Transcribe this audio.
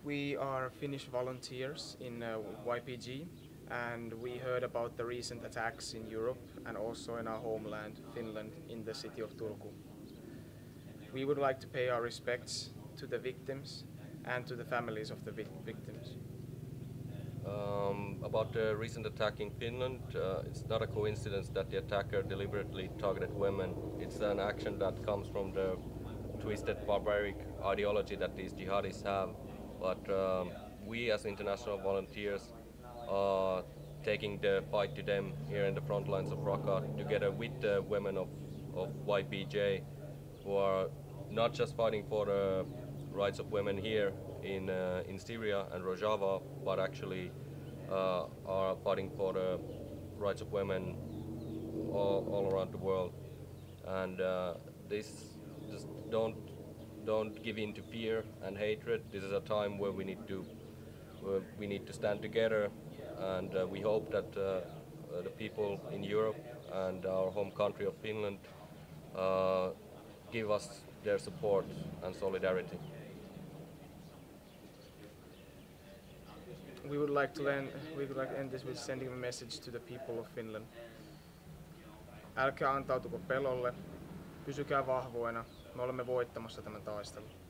We are Finnish volunteers in YPG, and we heard about the recent attacks in Europe and also in our homeland, Finland, in the city of Turku. We would like to pay our respects to the victims and to the families of the victims. About the recent attack in Finland, it's not a coincidence that the attacker deliberately targeted women. It's an action that comes from the twisted barbaric ideology that these jihadis have. But we as international volunteers are taking the fight to them here in the front lines of Raqqa together with the women of YPJ, who are not just fighting for the rights of women here in Syria and Rojava, but actually are fighting for the rights of women all around the world. And this just don't give in to fear and hatred. This is a time where we need to stand together, and we hope that the people in Europe and our home country of Finland uh, give us their support and solidarity. We would like to end this with sending a message to the people of Finland. Älkää antautuko pelolle, pysykää vahvoina, me olemme voittamassa tämän taistelun.